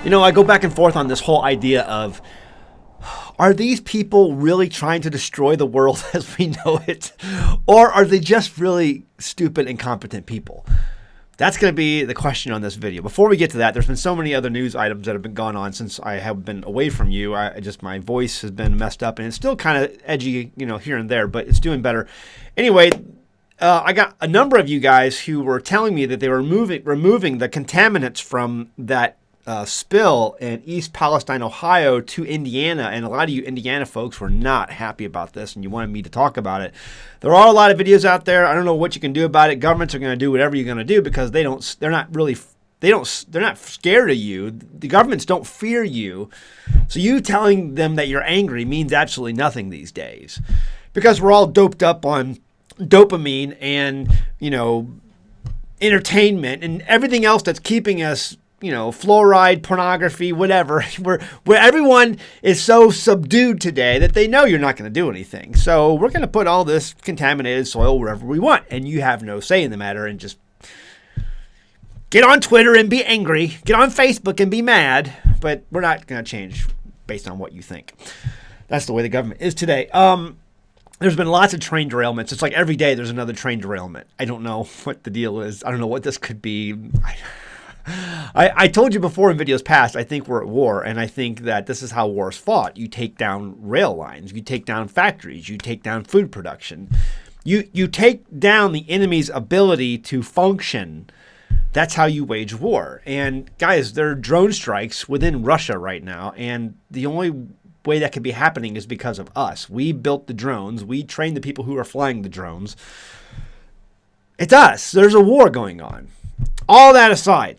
You know, I go back and forth on this whole idea of, are these people really trying to destroy the world as we know it? Or are they just really stupid, incompetent people? That's going to be the question on this video. Before we get to that, there's been so many other news items that have been going on since I have been away from you. My voice has been messed up, and it's still kind of edgy, here and there, but it's doing better. Anyway, I got a number of you guys who were telling me that they were removing the contaminants from that spill in East Palestine, Ohio to Indiana, and a lot of you Indiana folks were not happy about this and you wanted me to talk about it. There are a lot of videos out there. I don't know what you can do about it. Governments are going to do whatever you're going to do because they're not scared of you. The governments don't fear you. So you telling them that you're angry means absolutely nothing these days because we're all doped up on dopamine and, entertainment and everything else that's keeping us fluoride, pornography, whatever, where everyone is so subdued today that they know you're not going to do anything. So we're going to put all this contaminated soil wherever we want, and you have no say in the matter, and just get on Twitter and be angry, get on Facebook and be mad, but we're not going to change based on what you think. That's the way the government is today. There's been lots of train derailments. It's like every day there's another train derailment. I don't know what the deal is. I don't know what this could be. I told you before in videos past, I think we're at war, and I think that this is how war's fought. You take down rail lines, you take down factories, you take down food production. You take down the enemy's ability to function. That's how you wage war. And guys, there are drone strikes within Russia right now, and the only way that could be happening is because of us. We built the drones. We trained the people who are flying the drones. It's us. There's a war going on. All that aside,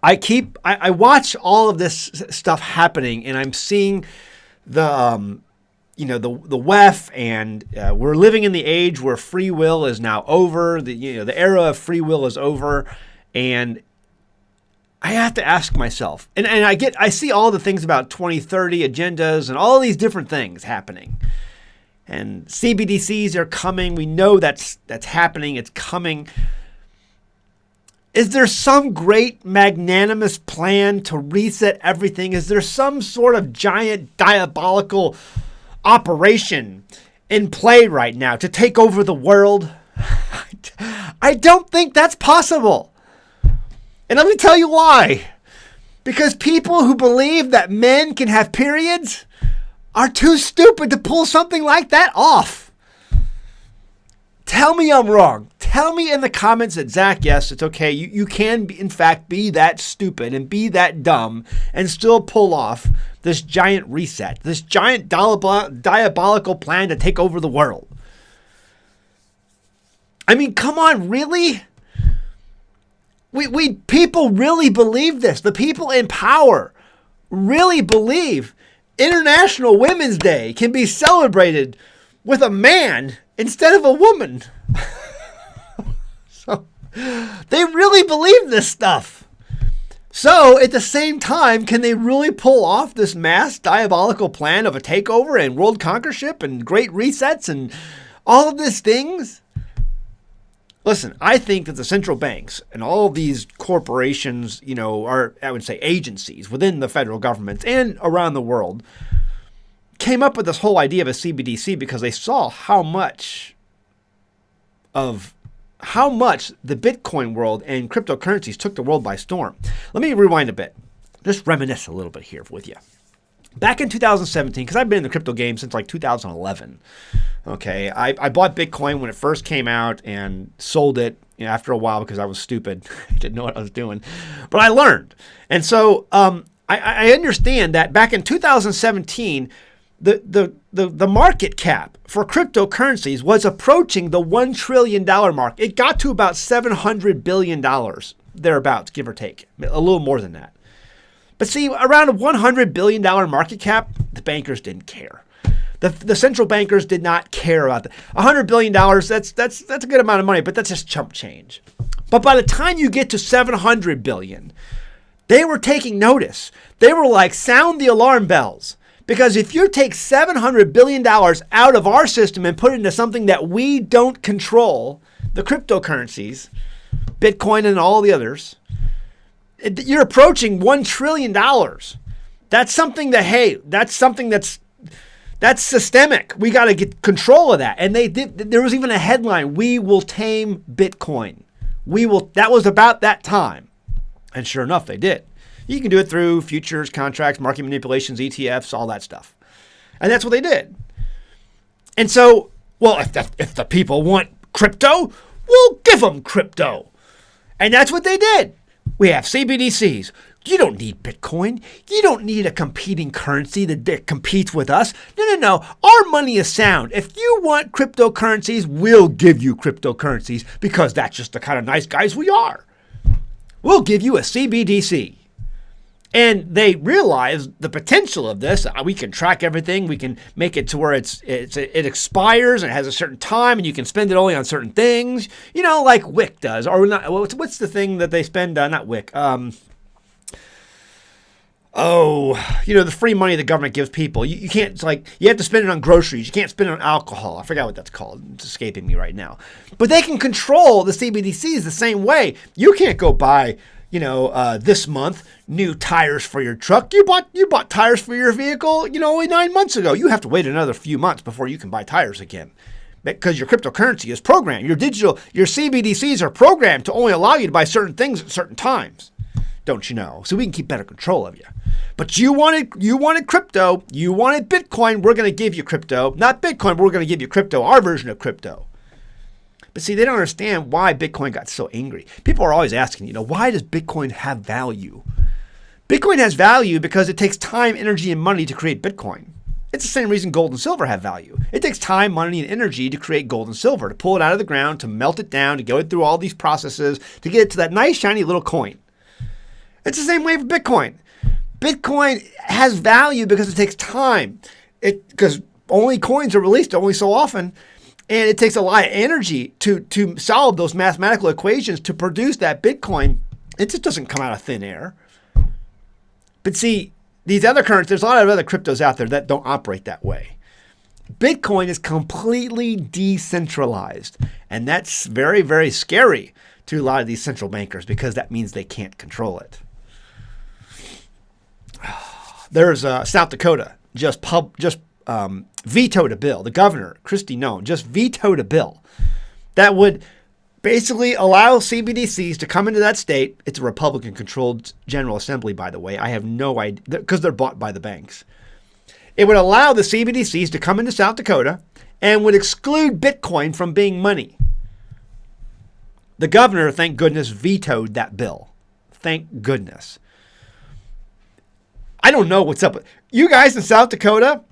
I watch all of this stuff happening, and I'm seeing the WEF, and we're living in the age where free will is now over. The era of free will is over, and I have to ask myself, and I see all the things about 2030 agendas and all these different things happening, and CBDCs are coming. We know that's happening. It's coming. Is there some great magnanimous plan to reset everything? Is there some sort of giant diabolical operation in play right now to take over the world? I don't think that's possible. And let me tell you why. Because people who believe that men can have periods are too stupid to pull something like that off. Tell me I'm wrong. Tell me in the comments that, Zach, yes, it's okay. You can, in fact, be that stupid and be that dumb and still pull off this giant reset, this giant diabolical plan to take over the world. I mean, come on, really? We people really believe this. The people in power really believe International Women's Day can be celebrated with a man instead of a woman. So they really believe this stuff. So at the same time, can they really pull off this mass diabolical plan of a takeover and world conquerorship and great resets and all of these things? Listen, I think that the central banks and all of these corporations, are, I would say, agencies within the federal governments and around the world came up with this whole idea of a CBDC because they saw how much the Bitcoin world and cryptocurrencies took the world by storm. Let me rewind a bit. Just reminisce a little bit here with you. Back in 2017, because I've been in the crypto game since like 2011. Okay, I bought Bitcoin when it first came out and sold it after a while because I was stupid. I didn't know what I was doing. But I learned. And so I understand that back in 2017, the market cap for cryptocurrencies was approaching the $1 trillion mark. It got to about $700 billion, thereabouts, give or take, a little more than that. But see, around a $100 billion market cap, the bankers didn't care. The central bankers did not care about that. $100 billion, that's a good amount of money, but that's just chump change. But by the time you get to $700 billion, they were taking notice. They were like, sound the alarm bells. Because if you take $700 billion out of our system and put it into something that we don't control, the cryptocurrencies, Bitcoin and all the others, You're approaching $1 trillion. That's something that, hey, that's systemic. We got to get control of that. And there was even a headline, "We will tame Bitcoin." That was about that time. And sure enough, they did. You can do it through futures, contracts, market manipulations, ETFs, all that stuff. And that's what they did. And so, well, if the people want crypto, we'll give them crypto. And that's what they did. We have CBDCs. You don't need Bitcoin. You don't need a competing currency that competes with us. No. Our money is sound. If you want cryptocurrencies, we'll give you cryptocurrencies because that's just the kind of nice guys we are. We'll give you a CBDC. And they realized the potential of this. We can track everything. We can make it to where it expires and it has a certain time, and you can spend it only on certain things. Like WIC does, or not. What's the thing that they spend? Not WIC. The free money the government gives people. You can't. It's like you have to spend it on groceries. You can't spend it on alcohol. I forgot what that's called. It's escaping me right now. But they can control the CBDCs the same way. You can't go buy, this month, new tires for your truck. You bought tires for your vehicle, only 9 months ago. You have to wait another few months before you can buy tires again, because your cryptocurrency is programmed. Your CBDCs are programmed to only allow you to buy certain things at certain times. Don't you know? So we can keep better control of you. But you wanted crypto. You wanted Bitcoin. We're going to give you crypto. Not Bitcoin, but we're going to give you crypto, our version of crypto. But see, they don't understand why Bitcoin got so angry. People are always asking, why does Bitcoin have value? Bitcoin has value because it takes time, energy, and money to create Bitcoin. It's the same reason gold and silver have value. It takes time, money, and energy to create gold and silver, to pull it out of the ground, to melt it down, to go through all these processes, to get it to that nice, shiny little coin. It's the same way for Bitcoin. Bitcoin has value because it takes time. Because only coins are released only so often. And it takes a lot of energy to solve those mathematical equations to produce that Bitcoin. It just doesn't come out of thin air. But see, these other currencies, there's a lot of other cryptos out there that don't operate that way. Bitcoin is completely decentralized. And that's very, very scary to a lot of these central bankers because that means they can't control it. There's South Dakota just vetoed a bill. The governor, Kristi Noem, just vetoed a bill that would basically allow CBDCs to come into that state. It's a Republican-controlled General Assembly, by the way. I have no idea, because they're bought by the banks. It would allow the CBDCs to come into South Dakota and would exclude Bitcoin from being money. The governor, thank goodness, vetoed that bill. Thank goodness. I don't know what's up. You guys in South Dakota,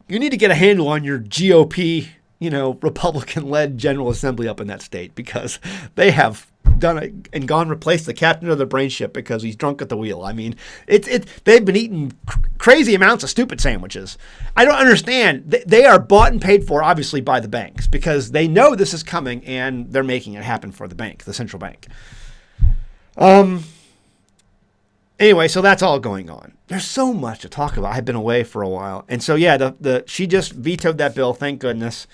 you need to get a handle on your GOP, Republican-led General Assembly up in that state, because they have done it and gone replace the captain of the brain ship because he's drunk at the wheel. I mean, they've been eating crazy amounts of stupid sandwiches. I don't understand. They are bought and paid for, obviously, by the banks because they know this is coming and they're making it happen for the bank, the central bank. Anyway, so that's all going on. There's so much to talk about. I've been away for a while. And so, yeah, she just vetoed that bill. Thank goodness.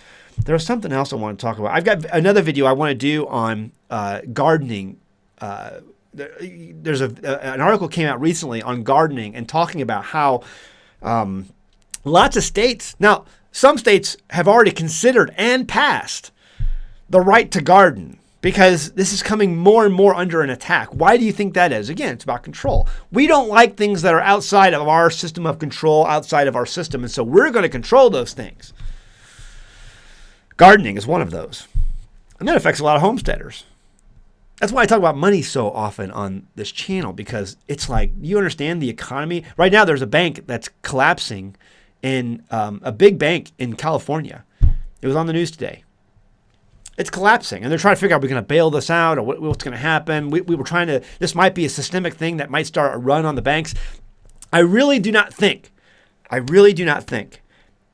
There was something else I want to talk about. I've got another video I want to do on gardening. There's an article came out recently on gardening and talking about how lots of states, now some states have already considered and passed the right to garden, because this is coming more and more under an attack. Why do you think that is? Again, it's about control. We don't like things that are outside of our system of control, outside of our system, and so we're going to control those things. Gardening is one of those. And that affects a lot of homesteaders. That's why I talk about money so often on this channel, because it's like, you understand the economy. Right now, there's a bank that's collapsing in a big bank in California. It was on the news today. It's collapsing, and they're trying to figure out, are we going to bail this out, or what's going to happen? We were trying to, this might be a systemic thing that might start a run on the banks. I really do not think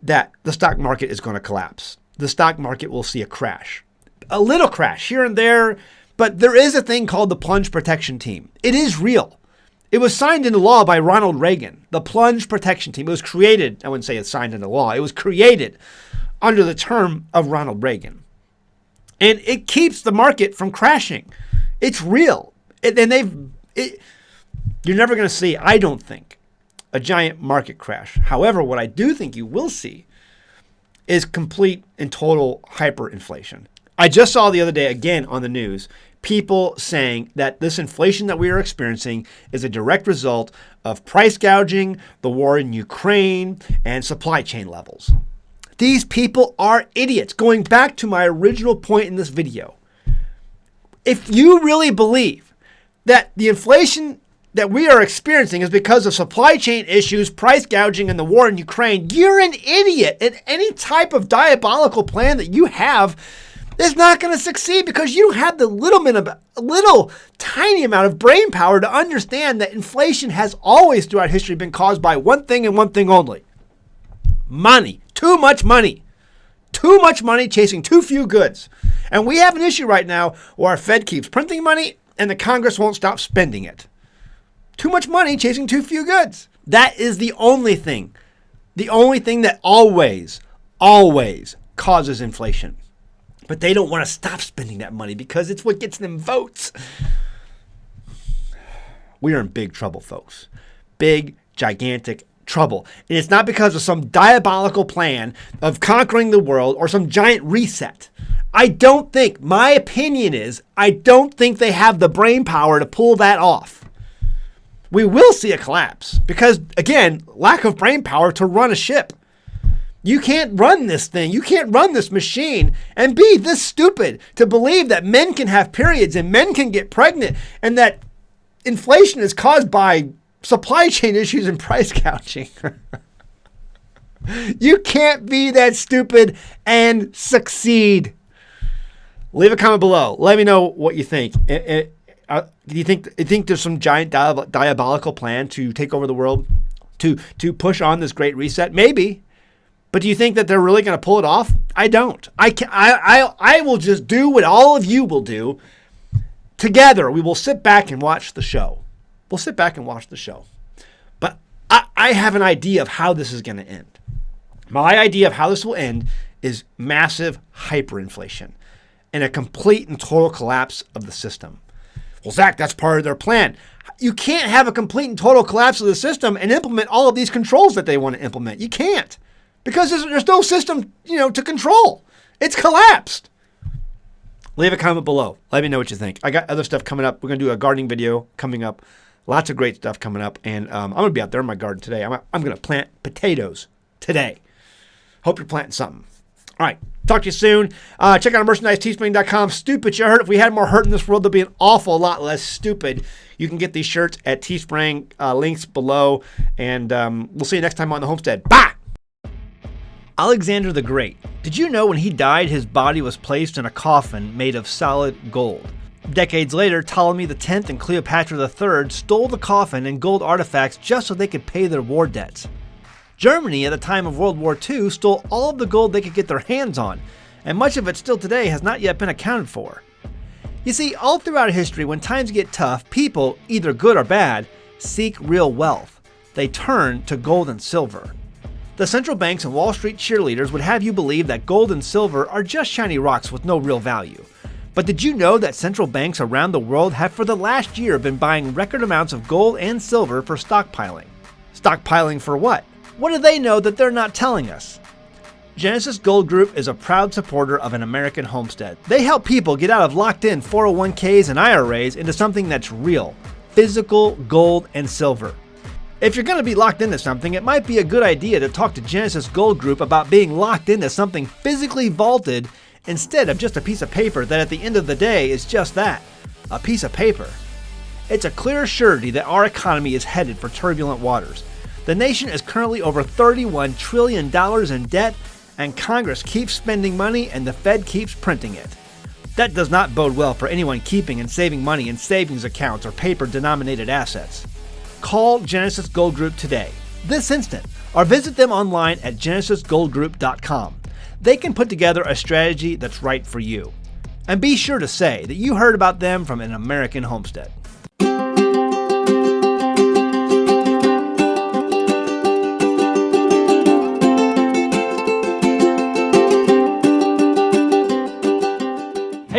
that the stock market is going to collapse. The stock market will see a crash. A little crash here and there, but there is a thing called the Plunge Protection Team. It is real. It was signed into law by Ronald Reagan. The Plunge Protection Team. It was created, I wouldn't say it's signed into law, it was created under the term of Ronald Reagan. And it keeps the market from crashing. It's real. You're never going to see, I don't think, a giant market crash. However, what I do think you will see is complete and total hyperinflation. I just saw the other day, again on the news, people saying that this inflation that we are experiencing is a direct result of price gouging, the war in Ukraine, and supply chain levels. These people are idiots. Going back to my original point in this video, if you really believe that the inflation that we are experiencing is because of supply chain issues, price gouging, and the war in Ukraine, you're an idiot. And any type of diabolical plan that you have is not going to succeed because you don't have the little tiny amount of brain power to understand that inflation has always throughout history been caused by one thing and one thing only. Money. Too much money. Too much money chasing too few goods. And we have an issue right now where our Fed keeps printing money and the Congress won't stop spending it. Too much money chasing too few goods. That is the only thing that always causes inflation. But they don't want to stop spending that money because it's what gets them votes. We are in big trouble, folks. Big, gigantic trouble. And it's not because of some diabolical plan of conquering the world or some giant reset. My opinion is, I don't think they have the brain power to pull that off. We will see a collapse because, again, lack of brain power to run a ship. You can't run this thing. You can't run this machine and be this stupid to believe that men can have periods and men can get pregnant and that inflation is caused by supply chain issues and price gouging. You can't be that stupid and succeed. Leave a comment below. Let me know what you think. Do you think there's some giant diabolical plan to take over the world, to push on this great reset? Maybe. But do you think that they're really going to pull it off? I don't. I will just do what all of you will do. Together, we will sit back and watch the show. We'll sit back and watch the show. But I have an idea of how this is going to end. My idea of how this will end is massive hyperinflation and a complete and total collapse of the system. Well, Zach, that's part of their plan. You can't have a complete and total collapse of the system and implement all of these controls that they want to implement. You can't. Because there's no system, to control. It's collapsed. Leave a comment below. Let me know what you think. I got other stuff coming up. We're going to do a gardening video coming up. Lots of great stuff coming up. And I'm going to be out there in my garden today. I'm going to plant potatoes today. Hope you're planting something. All right. Talk to you soon. Check out our merchandise, teespring.com. Stupid you heard. If we had more hurt in this world, there'd be an awful lot less stupid. You can get these shirts at Teespring. Links below. And we'll see you next time on the Homestead. Bye! Alexander the Great. Did you know when he died, his body was placed in a coffin made of solid gold? Decades later, Ptolemy X and Cleopatra III stole the coffin and gold artifacts just so they could pay their war debts. Germany, at the time of World War II, stole all of the gold they could get their hands on, and much of it still today has not yet been accounted for. You see, all throughout history, when times get tough, people, either good or bad, seek real wealth. They turn to gold and silver. The central banks and Wall Street cheerleaders would have you believe that gold and silver are just shiny rocks with no real value. But did you know that central banks around the world have for the last year been buying record amounts of gold and silver for stockpiling? Stockpiling for what? What do they know that they're not telling us? Genesis Gold Group is a proud supporter of an American homestead. They help people get out of locked-in 401ks and IRAs into something that's real, physical gold and silver. If you're going to be locked into something, it might be a good idea to talk to Genesis Gold Group about being locked into something physically vaulted instead of just a piece of paper that at the end of the day is just that, a piece of paper. It's a clear surety that our economy is headed for turbulent waters. The nation is currently over $31 trillion in debt, and Congress keeps spending money and the Fed keeps printing it. That does not bode well for anyone keeping and saving money in savings accounts or paper-denominated assets. Call Genesis Gold Group today, this instant, or visit them online at genesisgoldgroup.com. They can put together a strategy that's right for you. And be sure to say that you heard about them from an American homestead.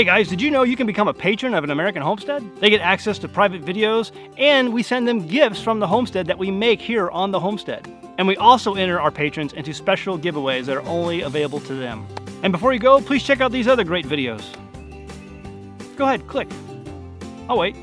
Hey guys, did you know you can become a patron of an American Homestead? They get access to private videos, and we send them gifts from the homestead that we make here on the homestead. And we also enter our patrons into special giveaways that are only available to them. And before you go, please check out these other great videos. Go ahead, click. Oh wait.